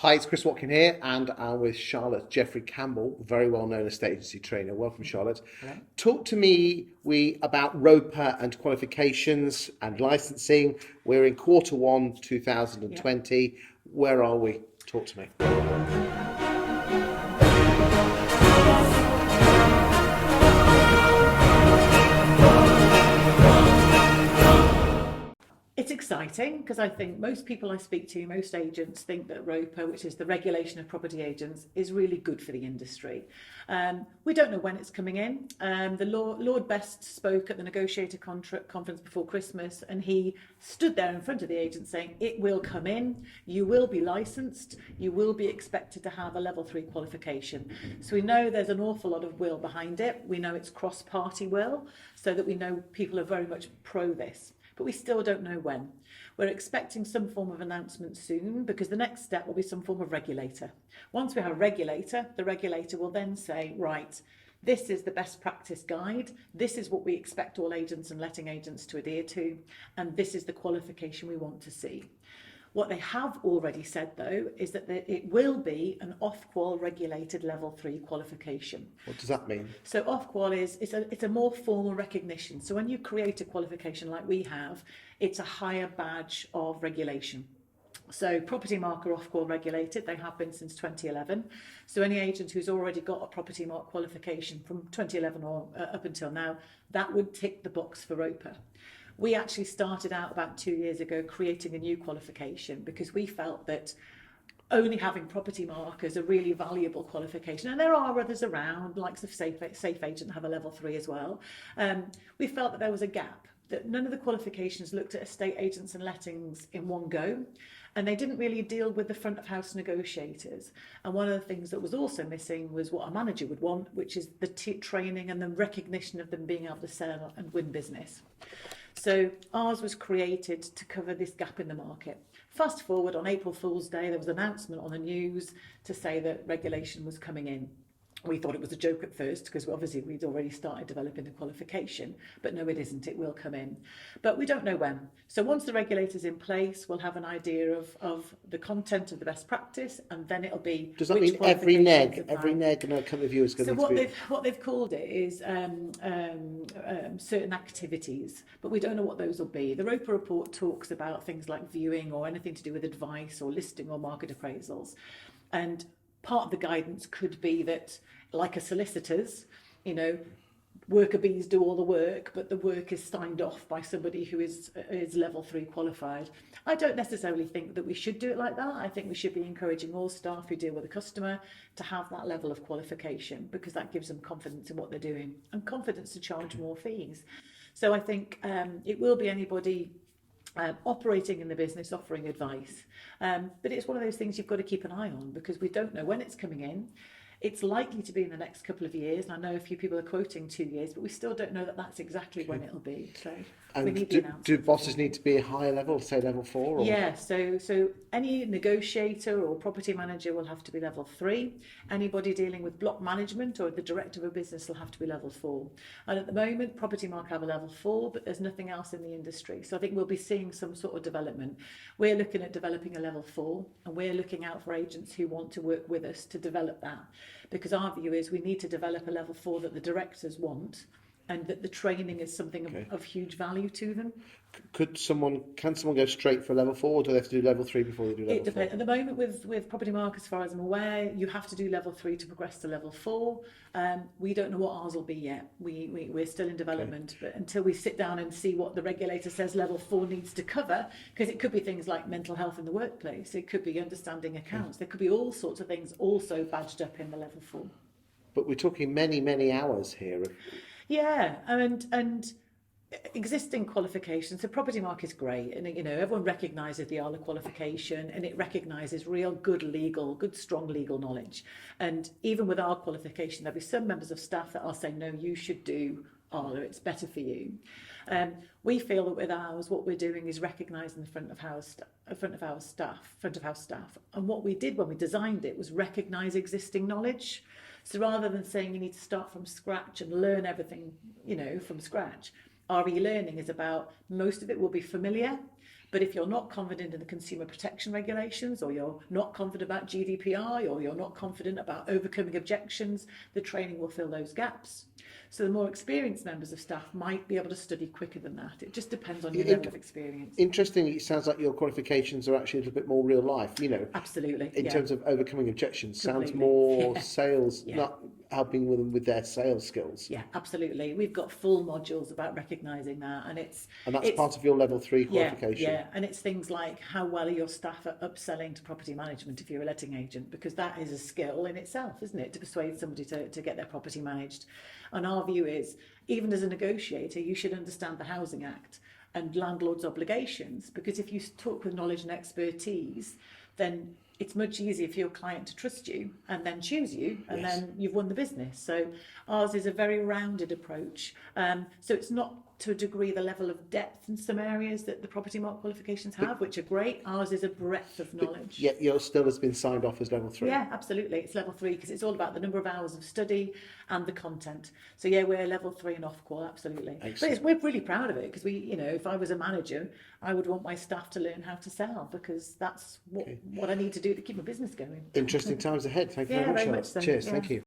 Hi, it's Chris Watkin here, and I'm with Charlotte Jeffrey Campbell, very well-known estate agency trainer. Welcome, Charlotte. Hello. Talk to me about ROPA and qualifications and licensing. We're in quarter 1, 2020. Where are we? Talk to me. It's exciting because I think most people I speak to, most agents think that ROPA, which is the Regulation of Property Agents, is really good for the industry. We don't know when it's coming in. Lord Best spoke at the negotiator conference before Christmas, and he stood there in front of the agents saying, it will come in, you will be licensed, you will be expected to have a level 3 qualification. So we know there's an awful lot of will behind it. We know it's cross-party will, so that we know people are very much pro this. But we still don't know when. We're expecting some form of announcement soon because the next step will be some form of regulator. Once we have a regulator, the regulator will then say, right, this is the best practice guide, this is what we expect all agents and letting agents to adhere to, and this is the qualification we want to see. What they have already said, though, is that it will be an Ofqual regulated level 3 qualification. What does that mean? So Ofqual it's a more formal recognition. So when you create a qualification like we have, it's a higher badge of regulation. So Property Mark are Ofqual regulated. They have been since 2011. So any agent who's already got a Property Mark qualification from 2011 or up until now, that would tick the box for ROPA. We actually started out about 2 years ago creating a new qualification because we felt that only having Property Mark is a really valuable qualification, and there are others around, likes of Safe Agent have a level 3 as well. We felt that there was a gap, that none of the qualifications looked at estate agents and lettings in one go, and they didn't really deal with the front of house negotiators. And one of the things that was also missing was what a manager would want, which is the training and the recognition of them being able to sell and win business. So ours was created to cover this gap in the market. Fast forward, on April Fool's Day, there was an announcement on the news to say that regulation was coming in. We thought it was a joke at first because obviously we'd already started developing the qualification, but no, it isn't. It will come in. But we don't know when. So once the regulator's in place, we'll have an idea of the content of the best practice, and then it'll be... Does that mean every neg in a company of you is going to be... What they've called it is certain activities, but we don't know what those will be. The ROPA report talks about things like viewing or anything to do with advice or listing or market appraisals. And part of the guidance could be that, like a solicitor's, worker bees do all the work, but the work is signed off by somebody who is level 3 qualified. I don't necessarily think that we should do it like that. I think we should be encouraging all staff who deal with a customer to have that level of qualification, because that gives them confidence in what they're doing and confidence to charge more fees. So I think it will be anybody operating in the business, offering advice. But it's one of those things you've got to keep an eye on because we don't know when it's coming in. It's likely to be in the next couple of years. And I know a few people are quoting 2 years, but we still don't know that that's exactly when it'll be. So we need the announcement. Do bosses need to be a higher level, say level 4? Or? Yeah, so any negotiator or property manager will have to be level 3. Anybody dealing with block management or the director of a business will have to be level 4. And at the moment, Property Mark have a level 4, but there's nothing else in the industry. So I think we'll be seeing some sort of development. We're looking at developing a level 4, and we're looking out for agents who want to work with us to develop that. Because our view is we need to develop a level 4 that the directors want, and that the training is something of huge value to them. Can someone go straight for level 4, or do they have to do level 3 before they do level 4? It depends. At the moment with Property Mark, as far as I'm aware, you have to do level 3 to progress to level 4. We don't know what ours will be yet. We're still in development, but until we sit down and see what the regulator says level 4 needs to cover, because it could be things like mental health in the workplace, it could be understanding accounts, there could be all sorts of things also badged up in the level 4. But we're talking many hours here. Yeah, and existing qualifications. So Property Mark is great, and everyone recognises the ALA qualification, and it recognises real good strong legal knowledge. And even with our qualification, there'll be some members of staff that are saying, no, you should do ALA, it's better for you. We feel that with ours, what we're doing is recognising the front of house staff. And what we did when we designed it was recognise existing knowledge. So rather than saying you need to start from scratch and learn everything, from scratch, our e-learning is about, most of it will be familiar, But if you're not confident in the consumer protection regulations, or you're not confident about GDPR, or you're not confident about overcoming objections, the training will fill those gaps. So the more experienced members of staff might be able to study quicker than that. It just depends on your level of experience. Interestingly, it sounds like your qualifications are actually a little bit more real life, you know. Absolutely. In terms of overcoming objections, sounds Completely. more Yeah. sales, Yeah. not helping them with their sales skills. Yeah, absolutely. We've got full modules about recognising that, and it's Part of your level 3 yeah, qualification. yeah, and it's things like how well are your staff at upselling to property management if you're a letting agent, because that is a skill in itself, isn't it, to persuade somebody to get their property managed. And our view is, even as a negotiator, you should understand the Housing Act and landlords' obligations, because if you talk with knowledge and expertise, then it's much easier for your client to trust you and then choose you, and Yes. then you've won the business. So ours is a very rounded approach. So it's not to a degree the level of depth in some areas that the property mark qualifications have, which are great. Ours is a breadth of knowledge. Yet yours still has been signed off as level 3. Yeah, absolutely. It's level 3 because it's all about the number of hours of study and the content. So yeah, we're level 3 and off qual, absolutely. Excellent. But we're really proud of it, because we, you know, if I was a manager, I would want my staff to learn how to sell, because that's what I need to do to keep my business going. Interesting times ahead. Thank you Yeah, very much, very Charlotte. much so, Cheers. yeah. Thank you.